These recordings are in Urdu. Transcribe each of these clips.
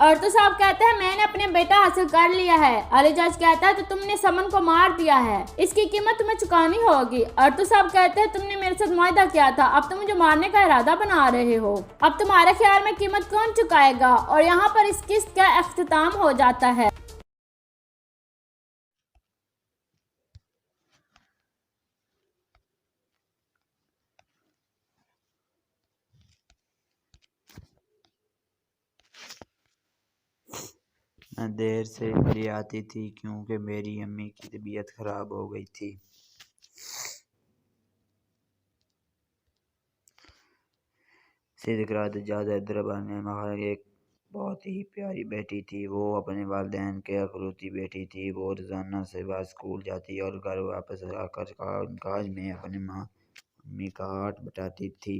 اور تو صاحب کہتے ہیں میں نے اپنے بیٹا حاصل کر لیا ہے۔ علی جج کہتا ہے تو تم نے سمن کو مار دیا ہے، اس کی قیمت تمہیں چکانی ہوگی۔ اور تو صاحب کہتے ہیں تم نے میرے ساتھ معاہدہ کیا تھا، اب تم مجھے مارنے کا ارادہ بنا رہے ہو، اب تمہارے خیال میں قیمت کون چکائے گا؟ اور یہاں پر اس قسط کا اختتام ہو جاتا ہے۔ میں دیر سے اس لیے آتی تھی کیونکہ میری امی کی طبیعت خراب ہو گئی تھی۔ صدق جاز حیدرآباد میں ہماری ایک بہت ہی پیاری بیٹی تھی۔ وہ اپنے والدین کے اکلوتی بیٹی تھی۔ وہ روزانہ صبح اسکول جاتی اور گھر واپس آ کر کاج میں اپنی امی کا ہاتھ بٹاتی تھی۔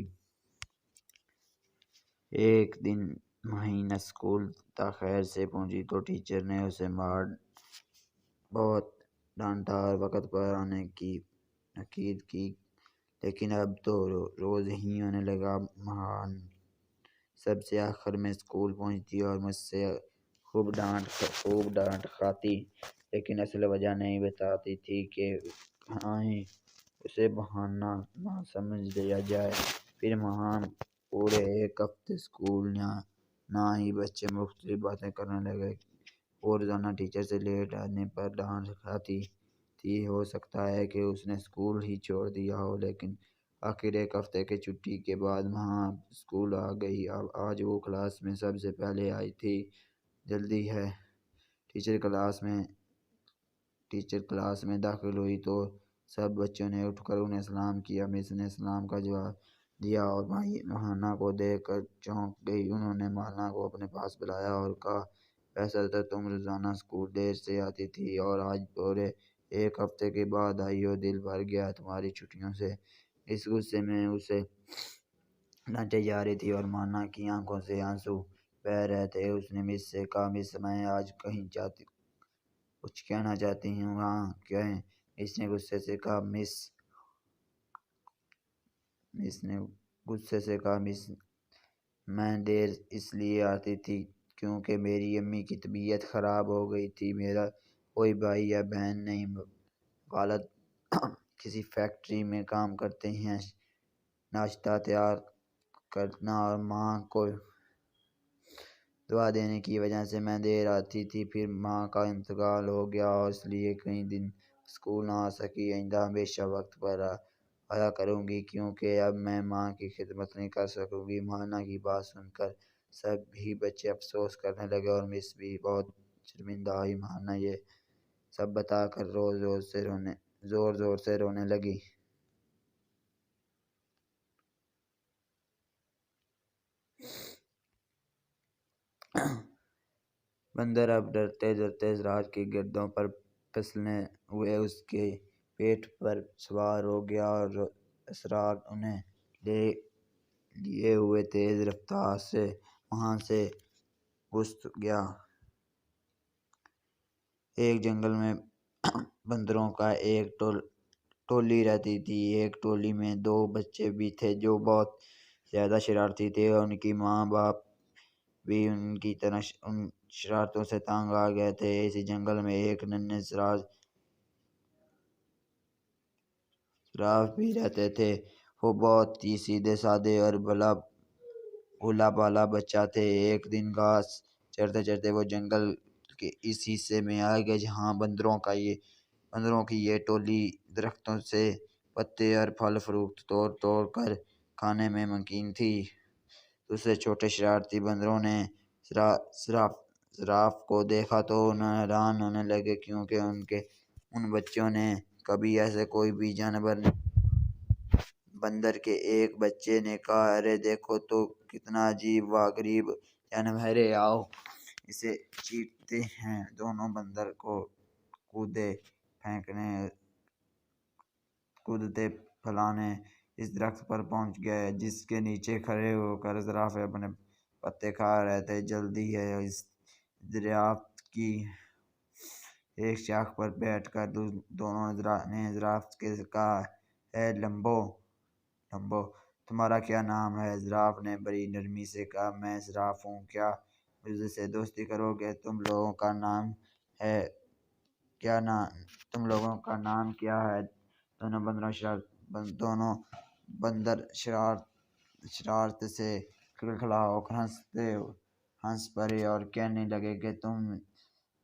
ایک دن مہینہ اسکول تاخیر سے پہنچی تو ٹیچر نے اسے بہت ڈانٹا اور وقت پر آنے کی تاکید کی، لیکن اب تو روز ہی ہونے لگا۔ مہان سب سے آخر میں اسکول پہنچتی اور مجھ سے خوب ڈانٹ کھاتی، لیکن اصل وجہ نہیں بتاتی تھی کہ کہیں اسے بہانہ نہ سمجھ لیا جائے۔ پھر مہان پورے ایک ہفتے اسکول نہ ہی بچے مختلف باتیں کرنے لگے۔ وہ روزانہ ٹیچر سے لیٹ آنے پر ڈانٹ کھاتی تھی۔ ہو سکتا ہے کہ اس نے اسکول ہی چھوڑ دیا ہو، لیکن آخر ایک ہفتے کی چھٹی کے بعد وہاں اسکول آ گئی۔ آج وہ کلاس میں سب سے پہلے آئی تھی۔ جلدی ہے ٹیچر کلاس میں داخل ہوئی تو سب بچوں نے اٹھ کر انہیں سلام کیا۔ مس نے سلام کا جواب دیا اور مہانہ کو دیکھ کر چونک گئی۔ انہوں نے مہانہ کو اپنے پاس بلایا اور کہا، ایسا تھا تم روزانہ اسکول دیر سے آتی تھی اور آج پورے ایک ہفتے کے بعد آئی ہو، دل بھر گیا تمہاری چھٹیوں سے۔ اس غصے میں اسے ڈانٹے جا رہی تھی اور مہانہ کی آنکھوں سے آنسو بہہ رہے تھے۔ اس نے مس سے کہا، مس میں آج کچھ کہنا چاہتی ہوں۔ ہاں کہیں، مس نے غصے سے کہا۔ مس میں دیر اس لیے آتی تھی کیونکہ میری امی کی طبیعت خراب ہو گئی تھی۔ میرا کوئی بھائی یا بہن نہیں۔ والد کسی فیکٹری میں کام کرتے ہیں۔ ناشتہ تیار کرنا اور ماں کو دوا دینے کی وجہ سے میں دیر آتی تھی۔ پھر ماں کا انتقال ہو گیا اور اس لیے کئی دن اسکول نہ آ سکی۔ آئندہ ہمیشہ وقت پر آیا کروں گی کیونکہ اب میں ماں کی خدمت نہیں کر سکوں گی۔ مہانہ کی بات سن کر سبھی بچے افسوس کرنے لگے اور مس بھی بہت شرمندہ ہوئی۔ مہانہ یہ سب بتا کر زور زور سے رونے لگی۔ بندر اب ڈرتے ڈرتے اسرار کی گردوں پر پھسلنے ہوئے اس کے پیٹ پر سوار ہو گیا اور اسرار انہیں لیے ہوئے تیز رفتار سے وہاں سے گھس گیا۔ ایک جنگل میں بندروں کا ایک ٹولی رہتی تھی۔ ایک ٹولی میں دو بچے بھی تھے جو بہت زیادہ شرارتی تھے اور ان کی ماں باپ بھی ان کی طرح ان شرارتوں سے تنگ آ گئے تھے۔ اسی جنگل میں ایک ننھے زراف بھی رہتے تھے۔ وہ بہت ہی سیدھے سادے اور بھولا بھالا بچہ تھے۔ ایک دن گھاس چرتے چرتے وہ جنگل کے اس حصے میں آ گئے جہاں بندروں کی یہ ٹولی درختوں سے پتے اور پھل فروٹ توڑ توڑ کر کھانے میں مگن تھی۔ دوسرے چھوٹے شرارتی بندروں نے زراف کو دیکھا تو انہیں حیران ہونے لگے کیونکہ ان بچوں نے کبھی ایسے کوئی بھی جانور نہیں دیکھا۔ بندر کے ایک بچے نے کہا، ارے دیکھو تو کتنا عجیب و غریب جانور ہے، آؤ اسے چیرتے ہیں۔ دونوں بندر کودتے پھلانے اس درخت پر پہنچ گئے جس کے نیچے کھڑے ہو کر زراف اپنے پتے کھا رہے تھے۔ جلدی ہے اس درخت کی ایک شاخ پر بیٹھ کر دونوں نے زراف سے کہا، اے لمبو، تمہارا کیا نام ہے؟ زراف نے بڑی نرمی سے کہا، میں زراف ہوں، کیا مجھ سے دوستی کرو گے؟ تم لوگوں کا نام ہے کیا تم لوگوں کا نام کیا ہے؟ دونوں بندر شرارت سے کھلکھلا ہو کر ہنس پڑے اور کہنے لگے کہ تم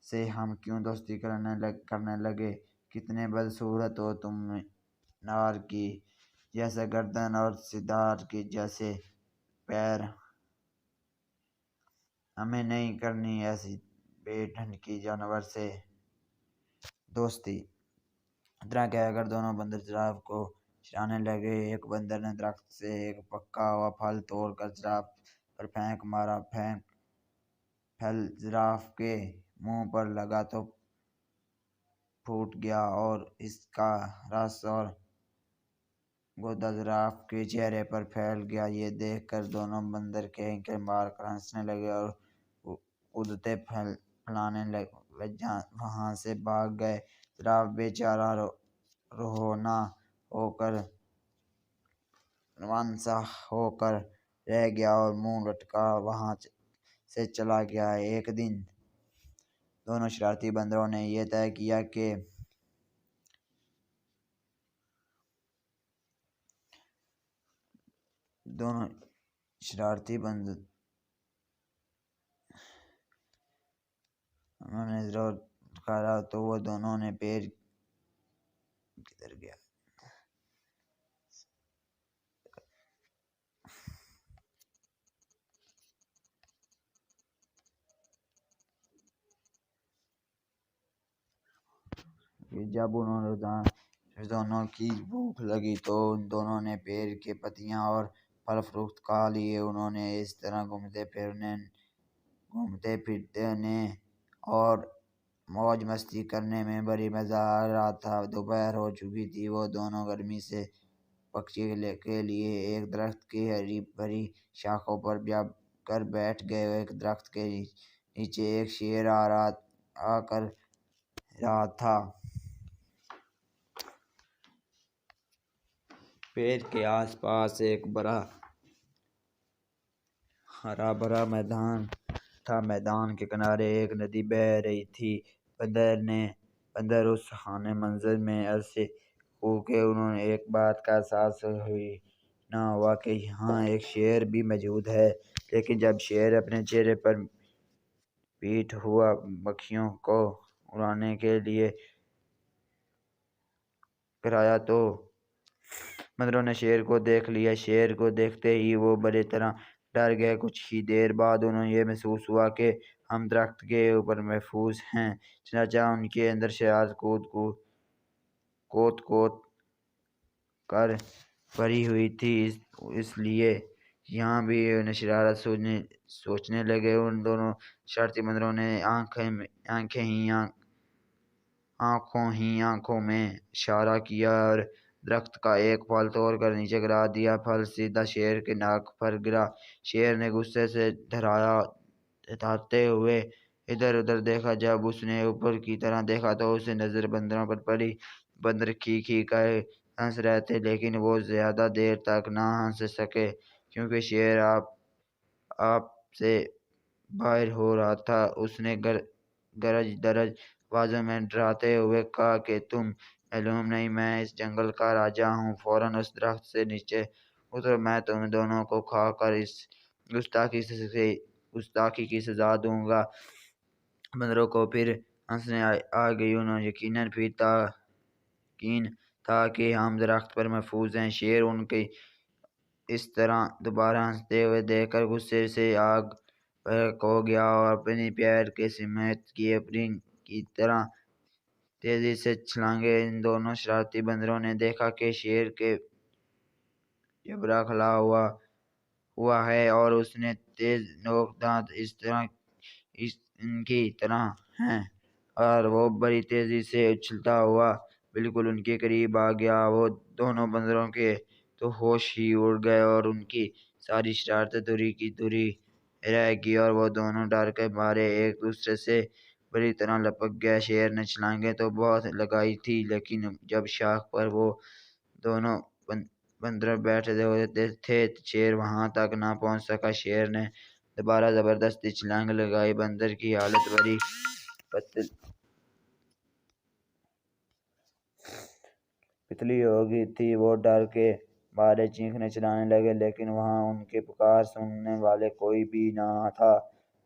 سے ہم کیوں دوستی کرنے لگے؟ کتنے بدصورت ہو تم! نار کی جیسے گردن اور سدار کی جیسے پیر! ہمیں نہیں کرنی ایسی بے ڈھنگ کی جانور سے دوستی۔ اتنا کہہ کر دونوں بندر جراف کو چرانے لگے۔ ایک بندر نے درخت سے ایک پکا ہوا پھل توڑ کر جراف پر پھینک مارا۔ پھل جراف کے منہ پر لگا تو پھوٹ گیا اور اس کا رس اور گودا جراف کے چہرے پر پھیل گیا۔ یہ دیکھ کر دونوں بندر کینکے مار کر ہنسنے لگے اور کودتے پھلانے وہاں سے بھاگ گئے۔ جراف بیچارہ رونا ہو کر رہ گیا اور منہ لٹکا وہاں سے چلا گیا۔ ایک دن دونوں شرارتی بندروں نے یہ طے کیا کہ تو وہ دونوں نے پیڑ جب دونوں کی بھوک لگی تو ان دونوں نے پیڑ کی پتیاں اور پھل فروٹ کھا لیے۔ انہوں نے اس طرح گھومتے پھرنے اور موج مستی کرنے میں بڑی مزہ آ رہا تھا۔ دوپہر ہو چکی تھی۔ وہ دونوں گرمی سے بچنے کے لیے ایک درخت کی ہری بھری شاخوں پر جا کر بیٹھ گئے۔ ایک درخت کے نیچے ایک شیر آ کر رہا تھا۔ پیڑ کے آس پاس ایک بڑا ہرا بھرا میدان تھا۔ میدان کے کنارے ایک ندی بہہ رہی تھی۔ بندر اس سہانے منظر میں ایسے کھو کہ انہیں ایک بات کا احساس ہی نہ ہوا کہ یہاں ایک شیر بھی موجود ہے۔ لیکن جب شیر اپنے چہرے پر پیٹھ ہوا مکھیوں کو اڑانے کے لیے گرایا تو بندروں نے شیر کو دیکھ لیا۔ شیر کو دیکھتے ہی وہ بری طرح ڈر گئے۔ کچھ ہی دیر بعد انہیں یہ محسوس ہوا کہ ہم درخت کے اوپر محفوظ ہیں۔ چنانچہ ان کے اندر شرارت کوت کر بھری ہوئی تھی، اس لیے یہاں بھی انہیں شرارت سوچنے لگے۔ ان دونوں شرارتی بندروں نے آنکھوں میں اشارہ کیا اور درخت کا ایک پھل توڑ کر نیچے گرا دیا۔ پھل سیدھا شیر کی ناک پر گرا۔ شیر نے غصے سے دھڑاتے ہوئے ادھر ادھر دیکھا۔ جب اس نے اوپر کی طرف دیکھا تو اس کی نظر بندروں پر پڑی۔ بندر کھی کھی کر ہنس رہے تھے، لیکن وہ زیادہ دیر تک نہ ہنس سکے کیونکہ شیر آپ سے باہر ہو رہا تھا۔ اس نے گرج درج آوازوں میں ڈراتے ہوئے کہا کہ تم معلوم نہیں میں اس جنگل کا راجا ہوں، فوراً اس درخت سے نیچے اترو، میں تم دونوں کو کھا کر اس گستاخی کی سزا دوں گا۔ بندروں کو پھر ہنسی آ گئی۔ انہیں یقین تھا کہ ہم درخت پر محفوظ ہیں۔ شیر ان کی اس طرح دوبارہ ہنستے ہوئے دیکھ کر غصے سے آگ برق ہو گیا اور اپنی پیڑ کی سمت اسپرنگ کی طرح تیزی سے چھلانگے۔ ان دونوں شرارتی بندروں نے دیکھا کہ شیر کے جبڑا کھلا ہوا ہے اور اس کے تیز نوک دانت ان کی طرح ہیں اور وہ بڑی تیزی سے اچھلتا ہوا بالکل ان کے قریب آ گیا۔ وہ دونوں بندروں کے تو ہوش ہی اڑ گئے اور ان کی ساری شرارتیں دوری کی دوری رہ گئی اور وہ دونوں ڈر کے مارے ایک دوسرے سے بری طرح لپک گئے۔ شیر نے چھلانگیں تو بہت لگائی تھیں، لیکن جب شاخ پر وہ دونوں بندر بیٹھے ہوئے تھے شیر وہاں تک نہ پہنچ سکا۔ شیر نے دوبارہ زبردستی چھلانگ لگائی۔ بندر کی حالت بڑی پتلی ہو گئی تھی۔ وہ ڈر کے مارے چیخنے چلانے لگے، لیکن وہاں ان کی پکار سننے والا کوئی بھی نہ تھا۔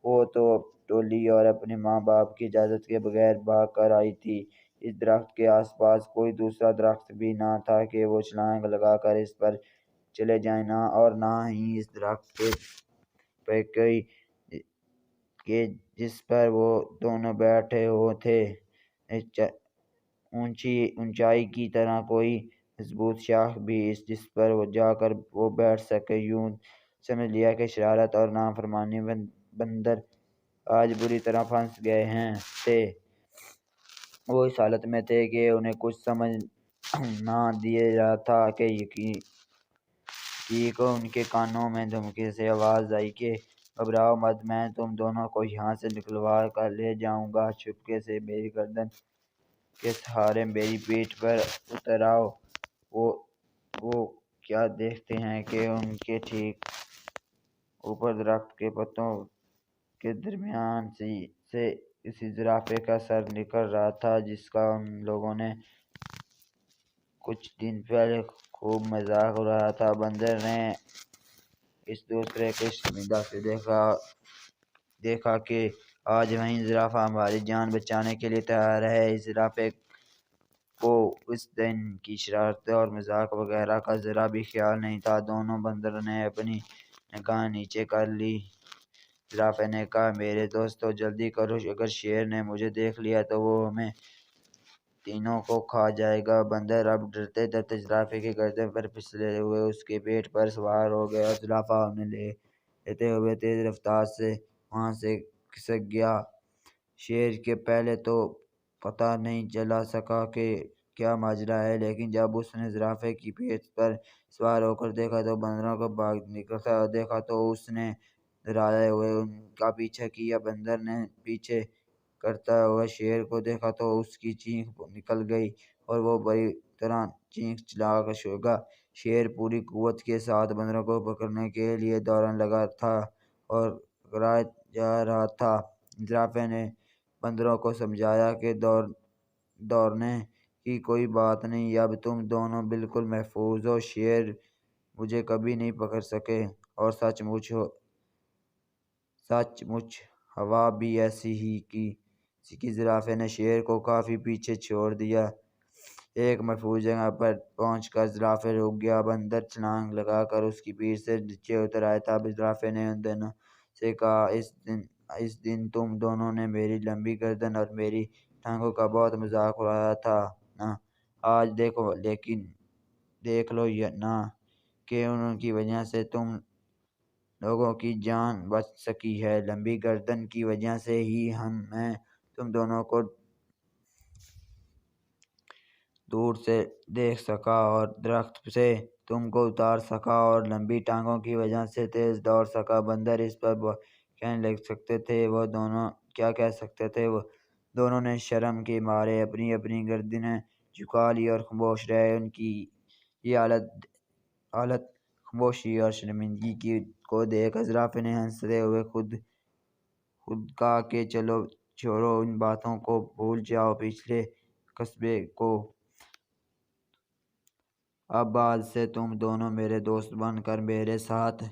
وہ تو ٹولی اور اپنے ماں باپ کی اجازت کے بغیر بھاگ کر آئی تھی۔ اس درخت کے آس پاس کوئی دوسرا درخت بھی نہ تھا کہ وہ چھلانگ لگا کر اس پر چلے جائیں، اور نہ ہی اس درخت پہ کوئی کہ جس پر وہ دونوں بیٹھے ہوئے تھے۔ اونچائی کی طرح کوئی مضبوط شاخ بھی جس پر جا کر وہ بیٹھ سکے۔ یوں سمجھ لیا کہ شرارت اور نافرمانی بندر آج بری طرح پھنس گئے تھے۔ وہ اس حالت میں تھے کہ انہیں کچھ سمجھ نہ دیا رہا تھا کہ کو ان کے کانوں میں دھمکی سے آواز آئی کہ گھبراؤ مت، میں تم دونوں کو یہاں سے نکلوا کر لے جاؤں گا۔ چپکے سے میری گردن کے سہارے میری پیٹھ پر اتر آؤ۔ وہ کیا دیکھتے ہیں کہ ان کے ٹھیک اوپر درخت کے پتوں کے درمیان سے کسی زرافے کا سر نکل رہا تھا، جس کا ان لوگوں نے کچھ دن پہلے خوب مذاق اڑایا تھا۔ بندر نے اس دوسرے کو شرمندہ سے دیکھا کہ آج وہی زرافہ ہماری جان بچانے کے لیے تیار ہے۔ اس زرافے کو اس دن کی شرارتیں اور مذاق وغیرہ کا ذرا بھی خیال نہیں تھا۔ دونوں بندروں نے اپنی نگاہیں نیچے کر لیں۔ زرافے نے کہا، میرے دوستو جلدی کرو، اگر شیر نے مجھے دیکھ لیا تو وہ ہمیں تینوں کو کھا جائے گا۔ بندر اب ڈرتے ڈرتے زرافے کی گردن پر پھسلے ہوئے اس کے پیٹ پر سوار ہو گئے، اور زرافہ انہیں لیتے ہوئے تیز رفتار سے وہاں سے کھسک گیا۔ شیر کو پہلے تو پتہ نہیں چل سکا کہ کیا ماجرا ہے، لیکن جب اس نے زرافے کی پیٹھ پر سوار ہو کر دیکھا تو بندروں کو بھاگ نکلتا دیکھا تو اس نے ڈراتے ہوئے ان کا پیچھا کیا۔ بندر نے پیچھا کرتا ہوا شیر کو دیکھا تو اس کی چینخ نکل گئی اور وہ بری طرح چیخ چلا کر سو گیا۔ شیر پوری قوت کے ساتھ بندروں کو پکڑنے کے لیے دوڑنے لگا تھا اور ٹکرایا جا رہا تھا۔ زرافے نے بندروں کو سمجھایا کہ دوڑنے کی کوئی بات نہیں، اب تم دونوں بالکل محفوظ ہو، شیر مجھے کبھی نہیں پکڑ سکے۔ اور سچ مچ ہوا بھی ایسی ہی کی۔ زرافے نے شیر کو کافی پیچھے چھوڑ دیا۔ ایک محفوظ جگہ پر پہنچ کر زرافہ رک گیا۔ بندر چھلانگ لگا کر اس کی پیٹھ سے نیچے اتر آیا۔ تب زرافے نے ان دونوں سے کہا، اس دن تم دونوں نے میری لمبی گردن اور میری ٹانگوں کا بہت مذاق اڑایا تھا نا؟ آج دیکھ لو نا کہ ان کی وجہ سے تم لوگوں کی جان بچ سکی ہے۔ لمبی گردن کی وجہ سے ہی میں تم دونوں کو دور سے دیکھ سکا اور درخت سے تم کو اتار سکا، اور لمبی ٹانگوں کی وجہ سے تیز دوڑ سکا۔ بندر اس پر کہنے لگ سکتے تھے وہ کیا کہہ سکتے تھے۔ دونوں نے شرم کے مارے اپنی اپنی گردنیں جھکا لی اور خاموش رہے۔ ان کی یہ حالت خاموشی اور شرمندگی کو دیکھ کر زرافے نے ہنستے ہوئے خود کہا کہ چلو چھوڑو ان باتوں کو، بھول جاؤ پچھلے قصبے کو۔ اب بعد سے تم دونوں میرے دوست بن کر میرے ساتھ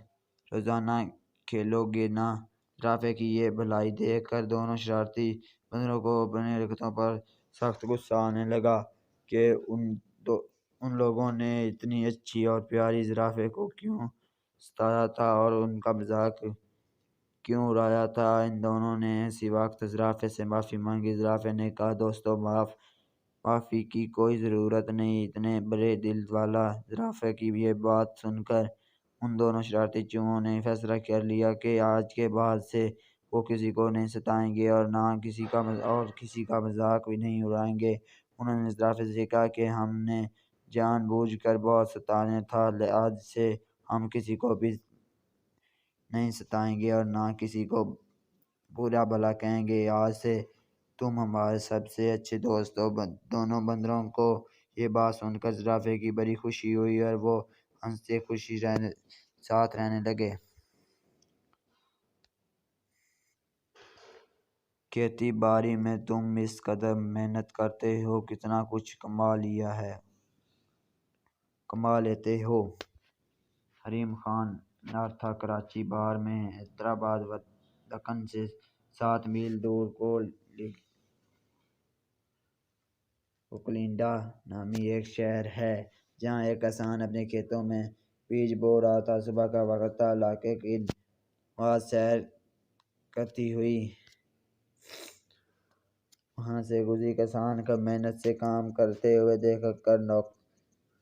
روزانہ کھیلو گے نا؟ زرافے کی یہ بھلائی دیکھ کر دونوں شرارتی بندروں کو اپنی حرکتوں پر سخت غصہ آنے لگا کہ ان لوگوں نے اتنی اچھی اور پیاری زرافے کو کیوں ستایا تھا اور ان کا مذاق کیوں اڑایا تھا۔ ان دونوں نے اسی وقت زرافے سے معافی مانگی۔ زرافے نے کہا، دوستو معافی کی کوئی ضرورت نہیں، اتنے بڑے دل والا۔ زرافے کی یہ بات سن کر ان دونوں شرارتی چوہوں نے فیصلہ کر لیا کہ آج کے بعد سے وہ کسی کو نہیں ستائیں گے اور کسی کا مذاق بھی نہیں اڑائیں گے۔ انہوں نے زرافے سے کہا کہ ہم نے جان بوجھ کر بہت ستایا تھا، آج سے ہم کسی کو بھی نہیں ستائیں گے اور نہ کسی کو برا بھلا کہیں گے۔ آج سے تم ہمارے سب سے اچھے دوست ہو۔ دونوں بندروں کو یہ بات سن کر زرافے کی بڑی خوشی ہوئی اور وہ ہنستے خوشی ساتھ رہنے لگے۔ کھیتی باڑی میں تم اس قدر محنت کرتے ہو، کتنا کچھ کما لیتے ہو۔ حریم خان نر تھا۔ کراچی باہر میں ہے۔ حیدرآباد و دکن سے 7 میل دور کوکلینڈا نامی ایک شہر ہے، جہاں ایک کسان اپنے کھیتوں میں بیج بو رہا تھا۔ صبح کا وقت تھا۔ علاقے کی نماز سیر کرتی ہوئی وہاں سے گزری۔ کسان کو محنت سے کام کرتے ہوئے دیکھ کر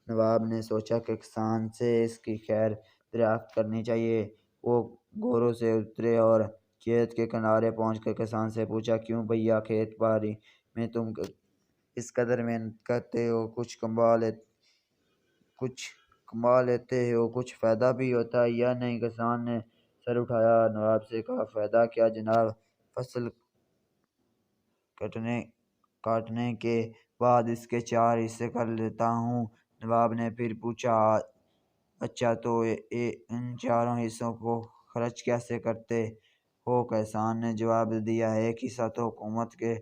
نواب نے سوچا کہ کسان سے اس کی خیر دریافت کرنی چاہیے۔ وہ گھوڑے سے اترے اور کھیت کے کنارے پہنچ کر کسان سے پوچھا، کیوں بھیا، کھیت باڑی میں تم اس قدر محنت کرتے ہو، کچھ کما لیتے ہو، کچھ فائدہ بھی ہوتا ہے یا نہیں؟ کسان نے سر اٹھایا اور نواب سے کہا، فائدہ کیا جناب، فصل کاٹنے کے بعد اس کے 4 حصے کر لیتا ہوں۔ نواب نے پھر پوچھا، اچھا تو ان 4 حصوں کو خرچ کیسے کرتے ہو؟ کسان نے جواب دیا، ایک حصہ تو حکومت کے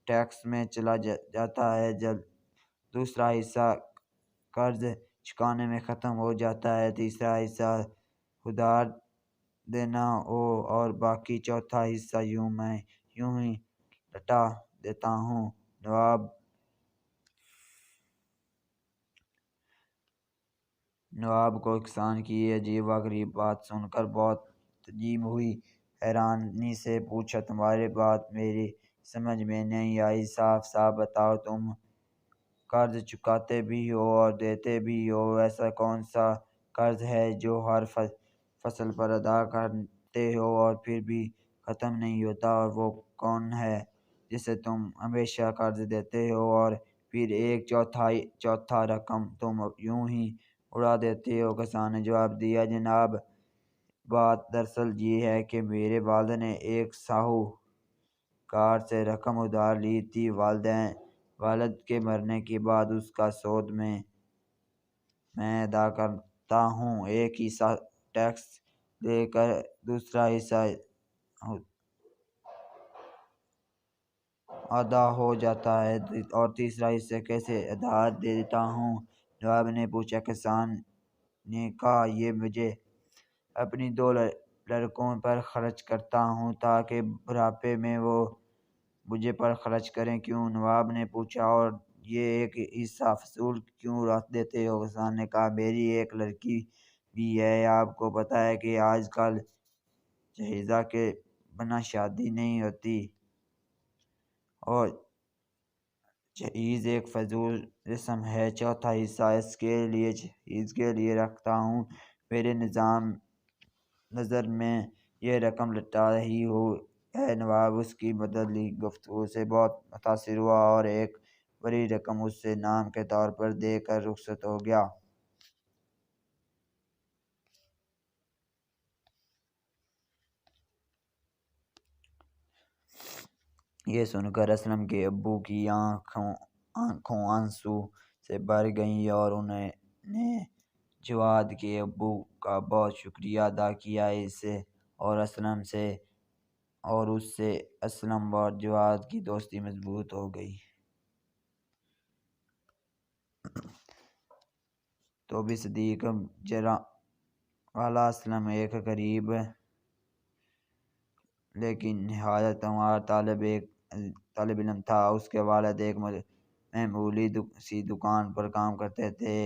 ٹیکس میں چلا جاتا ہے، دوسرا حصہ قرض چکانے میں ختم ہو جاتا ہے، تیسرا حصہ ادھار دینا ہو، اور باقی چوتھا حصہ یوں ہی لٹا دیتا ہوں۔ نواب کو کسان کی یہ عجیب و غریب بات سن کر بہت تعجب ہوئی۔ حیرانی سے پوچھا، تمہاری بات میری سمجھ میں نہیں آئی، صاف صاف بتاؤ، تم قرض چکاتے بھی ہو اور دیتے بھی ہو؟ ایسا کون سا قرض ہے جو ہر فصل پر ادا کرتے ہو اور پھر بھی ختم نہیں ہوتا، اور وہ کون ہے جسے تم ہمیشہ قرض دیتے ہو اور پھر ایک چوتھا رقم تم یوں ہی اڑا دیتے ہو؟ کسان نے جواب دیا، جناب، بات دراصل یہ ہے کہ میرے والد نے ایک ساہوکار سے رقم ادھار لی تھی۔ والد کے مرنے کے بعد اس کا سود میں ادا کرتا ہوں، ایک حصہ ٹیکس دے کر، دوسرا حصہ ادا ہو جاتا ہے اور تیسرا حصہ کیسے ادھار دیتا ہوں۔ نواب نے پوچھا۔ کسان نے کہا، یہ میں اپنی 2 لڑکوں پر خرچ کرتا ہوں تاکہ بڑھاپے میں وہ مجھ پر خرچ کریں۔ کیوں؟ نواب نے پوچھا، اور یہ ایک حصہ فضول کیوں رکھ دیتے ہو؟ کسان نے کہا، میری ایک لڑکی بھی ہے، آپ کو پتہ ہے کہ آج کل جہیز کے بنا شادی نہیں ہوتی، اور جہیز ایک فضول رسم ہے۔ چوتھا حصہ اس کے لیے جہیز کے لیے رکھتا ہوں۔ میرے نظر میں یہ رقم لٹا رہی ہے۔ نواب اس کی بدلی گفتگو سے بہت متاثر ہوا اور ایک بڑی رقم اسے انعام کے طور پر دے کر رخصت ہو گیا۔ یہ سن کر اسلم کے ابو کی آنکھوں آنسو سے بھر گئیں اور انہوں نے جواد کے ابو کا بہت شکریہ ادا کیا۔ اس سے اسلم اور جواد کی دوستی مضبوط ہو گئی۔ تو بھی صدیق جرہ والا اسلم ایک غریب لیکن نہایت ہونہار طالب علم تھا۔ اس کے والد ایک معمولی سی دکان پر کام کرتے تھے۔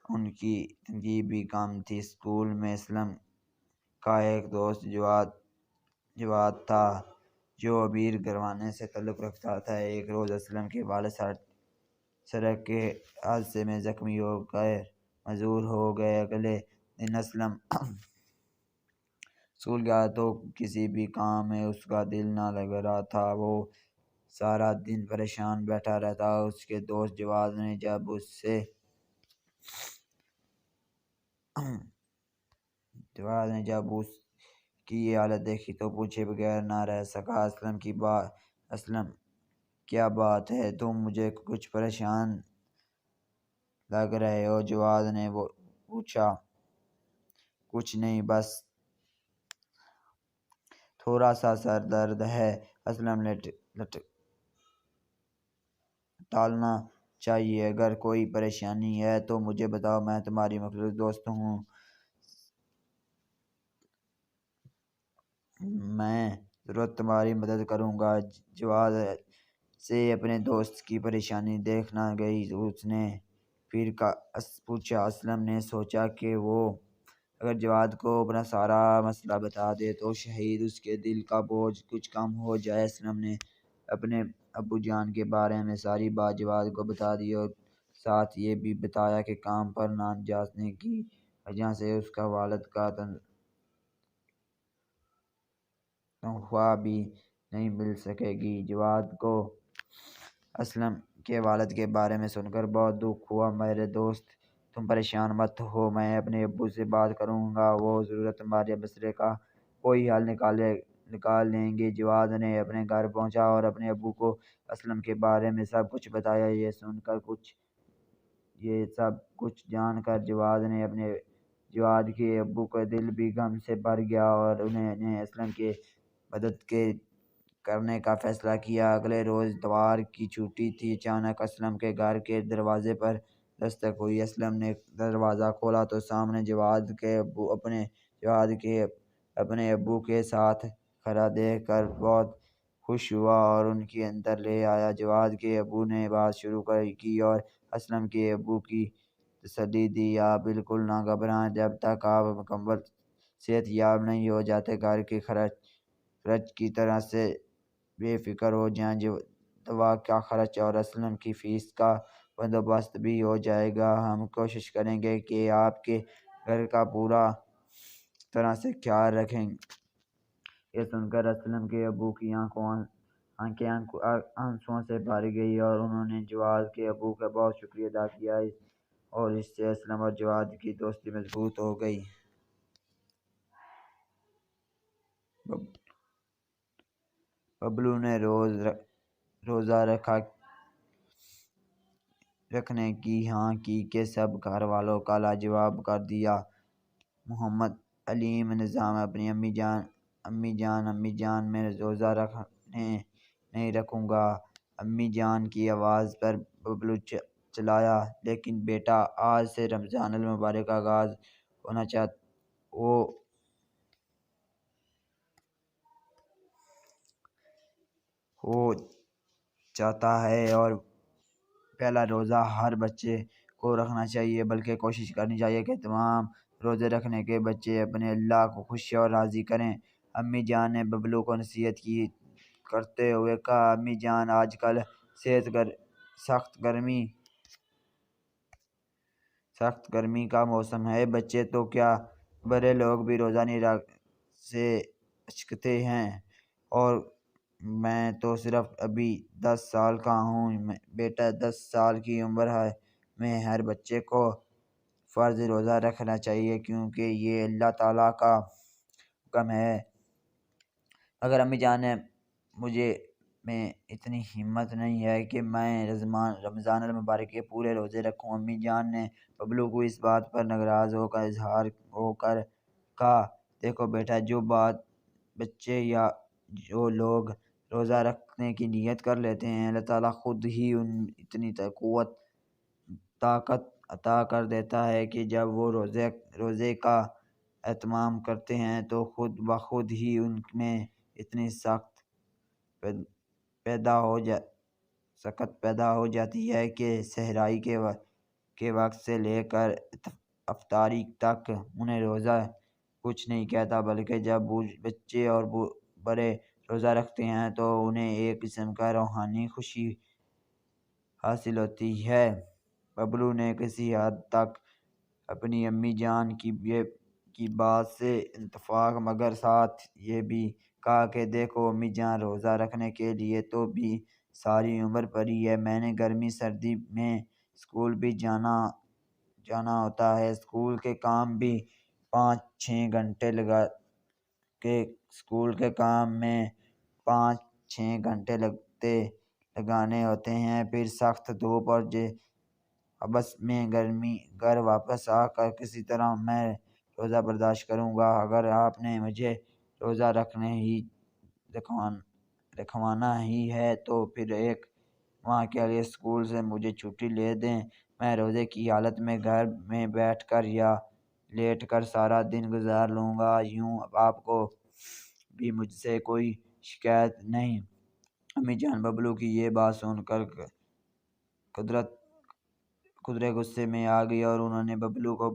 ان کی تنخواہ بھی کم تھی۔ اسکول میں اسلم کا ایک دوست جواد تھا، جو امیر گھرانے سے تعلق رکھتا تھا۔ ایک روز اسلم کے والد سڑک کے حادثے میں زخمی ہو کر معذور ہو گئے۔ اگلے دن اسلم اسکول گیا تو کسی بھی کام میں اس کا دل نہ لگ رہا تھا۔ وہ سارا دن پریشان بیٹھا رہتا۔ اس کے دوست جواد نے جب اس کی یہ حالت دیکھی تو پوچھے بغیر نہ رہ سکا، اسلم کیا بات ہے، تم مجھے کچھ پریشان لگ رہے ہو؟ جواد نے پوچھا۔ کچھ نہیں، بس تھوڑا سا سر درد ہے۔ اسلم نے ٹالنا چاہیے۔ اگر کوئی پریشانی ہے تو مجھے بتاؤ، میں تمہاری مخلص دوست ہوں، میں ضرورت تمہاری مدد کروں گا۔ جواد سے اپنے دوست کی پریشانی دیکھنا گئی۔ اس نے پھر پوچھا۔ اسلم نے سوچا کہ وہ اگر جواد کو اپنا سارا مسئلہ بتا دے تو شاید اس کے دل کا بوجھ کچھ کم ہو جائے۔ اسلم نے اپنے ابو جان کے بارے میں ساری بات جواد کو بتا دی اور ساتھ یہ بھی بتایا کہ کام پر نہ جانے کی وجہ سے اس کا والد کا تنخواہ بھی نہیں مل سکے گی۔ جواد کو اسلم کے والد کے بارے میں سن کر بہت دکھ ہوا۔ میرے دوست، تم پریشان مت ہو، میں اپنے ابو سے بات کروں گا، وہ ضرور تمہارے مسئلے کا کوئی حل نکال لیں گے۔ جواد نے اپنے گھر پہنچا اور اپنے ابو کو اسلم کے بارے میں سب کچھ بتایا۔ یہ سب کچھ جان کر جواد کے ابو کا دل بھی غم سے بھر گیا اور انہوں نے اسلم کی مدد کرنے کا فیصلہ کیا۔ اگلے روز اتوار کی چھٹی تھی۔ اچانک اسلم کے گھر کے دروازے پر دستک ہوئی۔ اسلم نے دروازہ کھولا تو سامنے جواد اپنے ابو کے ساتھ کھڑا دیکھ کر بہت خوش ہوا اور ان کے اندر لے آیا۔ جواد کے ابو نے بات شروع کی اور اسلم کے ابو کی تسلی دی۔ آپ بالکل نہ گھبرائیں، جب تک آپ مکمل صحت یاب نہیں ہو جاتے گھر کے خرچ کی طرح سے بے فکر ہو جائیں۔ دوا کا خرچ اور اسلم کی فیس کا بندوبست بھی ہو جائے گا۔ ہم کوشش کریں گے کہ آپ کے گھر کا پورا طرح سے خیال رکھیں۔ یہ سن کر اسلم کے ابو کی آنکھیں آنسوؤں سے بھر گئی اور انہوں نے جواد کے ابو کا بہت شکریہ ادا کیا اور اس سے اسلم اور جواد کی دوستی مضبوط ہو گئی۔ ببلو نے روزہ رکھنے کی ہاں کی کہ سب گھر والوں کا لاجواب کر دیا۔ محمد علیم نظام اپنی امی جان میں روزہ نہیں رکھوں گا، امی جان کی آواز پر ببلو چلایا۔ لیکن بیٹا، آج سے رمضان المبارک کا آغاز ہو چاہتا ہے اور پہلا روزہ ہر بچے کو رکھنا چاہیے، بلکہ کوشش کرنی چاہیے کہ تمام روزے رکھنے کے بچے اپنے اللہ کو خوش اور راضی کریں۔ امی جان نے ببلو کو نصیحت کرتے ہوئے کہا، امی جان، آج کل سخت گرمی کا موسم ہے، بچے تو کیا بڑے لوگ بھی روزہ نہیں رکھ سے اچکتے ہیں، اور میں تو صرف ابھی 10 سال کا ہوں۔ بیٹا، 10 سال کی عمر میں ہر بچے کو فرض روزہ رکھنا چاہیے، کیونکہ یہ اللہ تعالیٰ کا حکم ہے۔ اگر امی جان مجھے میں اتنی ہمت نہیں ہے کہ میں رمضان المبارک کے پورے روزے رکھوں۔ امی جان نے ببلو کو اس بات پر ناراض ہو کر کہا، دیکھو بیٹا، جو بچے یا جو لوگ روزہ رکھنے کی نیت کر لیتے ہیں، اللہ تعالیٰ خود ہی اتنی طاقت عطا کر دیتا ہے کہ جب وہ روزے کا اہتمام کرتے ہیں تو خود بخود ہی ان میں اتنی سخت پیدا ہو جاتی ہے کہ سحرائی کے وقت سے لے کر افطاری تک انہیں روزہ کچھ نہیں کہتا، بلکہ جب بچے اور بڑے روزہ رکھتے ہیں تو انہیں ایک قسم کا روحانی خوشی حاصل ہوتی ہے۔ ببلو نے کسی حد تک اپنی امی جان کی بات سے اتفاق، مگر ساتھ یہ بھی کہا کہ دیکھو امی جان، روزہ رکھنے کے لیے تو بھی ساری عمر پڑی ہے، میں نے گرمی سردی میں اسکول بھی جانا ہوتا ہے، اسکول کے کام بھی 5-6 گھنٹے لگانے ہوتے ہیں، پھر سخت دھوپ اور ہبس میں گھر واپس آ کر کسی طرح میں روزہ برداشت کروں گا۔ اگر آپ نے مجھے روزہ رکھوانا ہی ہے تو پھر ایک ماہ کے لیے اسکول سے مجھے چھٹی لے دیں۔ میں روزے کی حالت میں گھر میں بیٹھ کر یا لیٹ کر سارا دن گزار لوں گا، یوں آپ کو بھی مجھ سے کوئی شکایت نہیں۔ امی جان ببلو کی یہ بات سن کر قدرے غصے میں آ گئی اور انہوں نے ببلو کو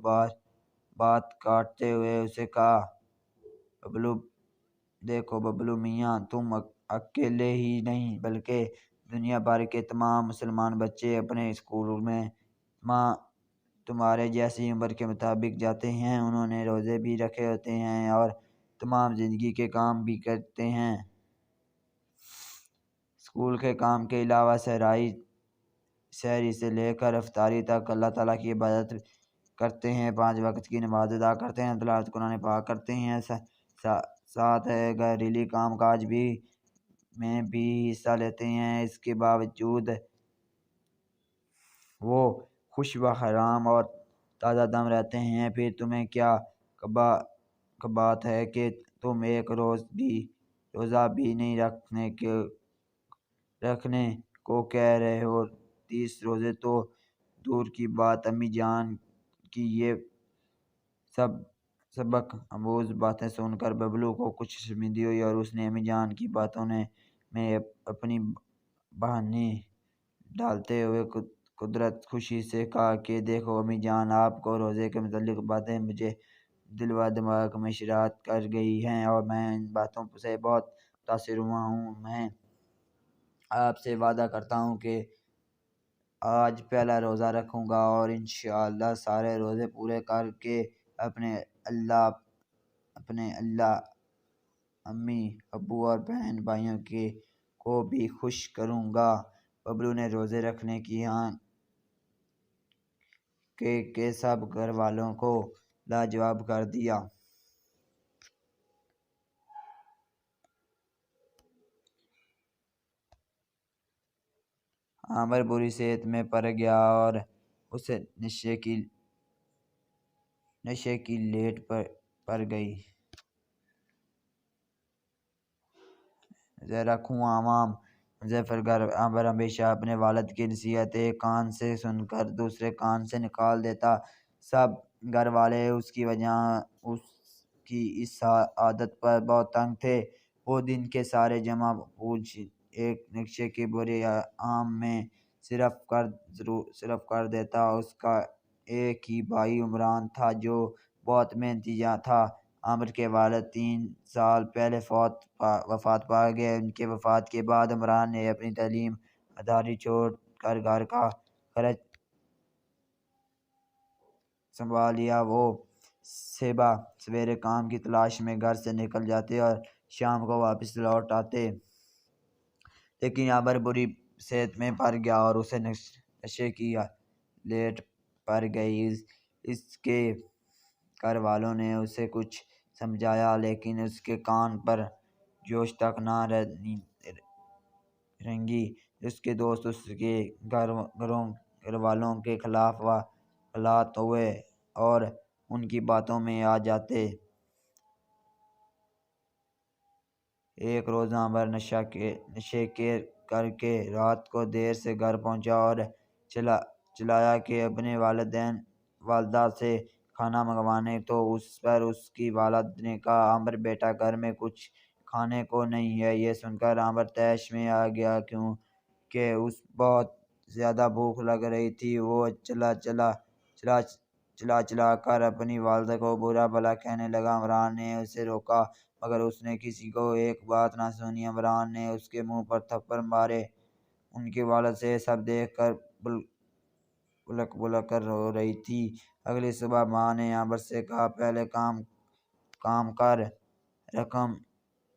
بات کاٹتے ہوئے اسے کہا، ببلو دیکھو ببلو میاں، تم اکیلے ہی نہیں بلکہ دنیا بھر کے تمام مسلمان بچے اپنے اسکول میں تمہارے جیسی عمر کے مطابق جاتے ہیں۔ انہوں نے روزے بھی رکھے ہوتے ہیں اور تمام زندگی کے کام بھی کرتے ہیں۔ اسکول کے کام کے علاوہ سحری سے لے کر افطاری تک اللہ تعالیٰ کی عبادت کرتے ہیں، 5 وقت کی نماز ادا کرتے ہیں، تلاوت قرآن پاک کرتے ہیں، ساتھ گھریلو کام کاج میں بھی حصہ لیتے ہیں۔ اس کے باوجود وہ خوش و خرام اور تازہ دم رہتے ہیں۔ پھر تمہیں کیا بات ہے کہ تم ایک روزہ بھی نہیں رکھنے کو کہہ رہے ہو؟ 30 روزے تو دور کی بات۔ امی جان کی یہ سبق آموز باتیں سن کر ببلو کو کچھ شرمندگی ہوئی اور اس نے امی جان کی باتوں میں اپنی بہانہ ڈالتے ہوئے قدرت خوشی سے کہا کہ دیکھو امی جان، آپ کو روزے کے متعلق باتیں مجھے دل و دماغ میں شرارت کر گئی ہیں اور میں ان باتوں سے بہت متاثر ہوا ہوں۔ میں آپ سے وعدہ کرتا ہوں کہ آج پہلا روزہ رکھوں گا اور انشاءاللہ سارے روزے پورے کر کے اپنے اللہ، امی ابو اور بہن بھائیوں کو بھی خوش کروں گا۔ ببلو نے روزے رکھنے کی ہاں کہ سب گھر والوں کو لاجواب کر دیا۔ عامر بری صحت میں پڑ گیا اور اسے نشے کی لت پڑ گئی۔ رکھوں عوام مظفر گھر عامر ہمیشہ اپنے والد کی نصیحت ایک کان سے سن کر دوسرے کان سے نکال دیتا۔ سب گھر والے اس کی اس عادت پر بہت تنگ تھے۔ وہ دن کے سارے جمع بوجھ ایک نشے کے برے عام میں صرف کر دیتا۔ اس کا ایک ہی بھائی عمران تھا جو بہت محنتی تھا۔ عامر کے والد 3 سال پہلے وفات پا گئے۔ ان کے وفات کے بعد عمران نے اپنی تعلیم اداری چھوڑ کر گھر کا خرچ سنبھال لیا۔ وہ سویرے کام کی تلاش میں گھر سے نکل جاتے اور شام کو واپس لوٹ آتے، لیکن عامر بری صحت میں پڑ گیا اور اسے نشے کی لت پڑ گئی۔ اس کے گھر والوں نے اسے کچھ سمجھایا لیکن اس کے کان پر جوش تک نہ رنگی۔ اس کے دوست اس کے گھر والوں کے خلاف وکالت ہوئے اور ان کی باتوں میں آ جاتے۔ ایک روز عامر نشے کر کے رات کو دیر سے گھر پہنچا اور چلایا کہ اپنے والدہ سے کھانا منگوانے، تو اس پر اس کی والدہ نے کہا، عامر بیٹا گھر میں کچھ کھانے کو نہیں ہے۔ یہ سن کر عامر طیش میں آ گیا کیونکہ اسے بہت زیادہ بھوک لگ رہی تھی۔ وہ چلا کر اپنی والدہ کو برا بھلا کہنے لگا۔ عمران نے اسے روکا مگر اس نے کسی کو ایک بات نہ سنی۔ عمران نے اس کے منہ پر تھپڑ مارے۔ ان کی والدہ یہ سب دیکھ کر بلک کر رو رہی تھی۔ اگلی صبح ماں نے عامر سے کہا، پہلے کام کر، رقم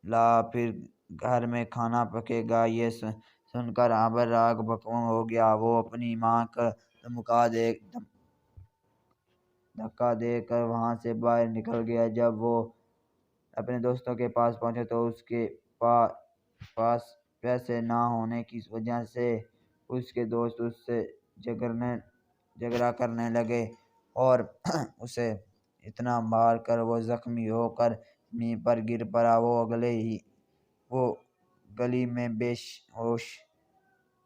لا، پھر گھر میں کھانا پکے گا۔ یہ سن کر عامر آگ بگوں ہو گیا۔ وہ اپنی ماں کو دھکا دے کر وہاں سے باہر نکل گیا۔ جب وہ اپنے دوستوں کے پاس پہنچا تو اس کے پاس پیسے نہ ہونے کی وجہ سے اس کے دوست اس سے جھگڑا کرنے لگے اور اسے اتنا مار کر وہ زخمی ہو کر زمین پر گر پڑا۔ وہ گلی میں بے ہوش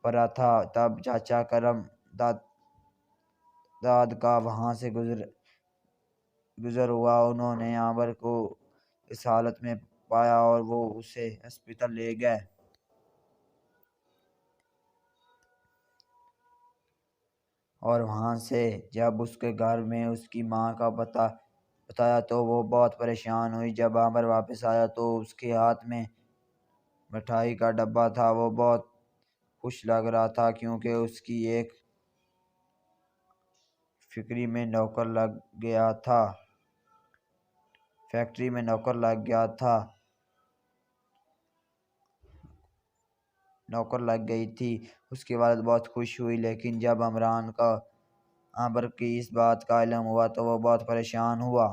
پڑا تھا، تب چاچا کرم داد کا وہاں سے گزر ہوا۔ انہوں نے عامر کو اس حالت میں پایا اور وہ اسے ہسپتال لے گئے۔ اور وہاں سے جب اس کے گھر میں اس کی ماں کا بتایا تو وہ بہت پریشان ہوئی۔ جب عامر واپس آیا تو اس کے ہاتھ میں مٹھائی کا ڈبہ تھا۔ وہ بہت خوش لگ رہا تھا کیونکہ اس کی ایک فیکٹری میں نوکر لگ گئی تھی۔ اس کی والد بہت خوش ہوئی، لیکن جب عامر کی اس بات کا علم ہوا تو وہ بہت پریشان ہوا۔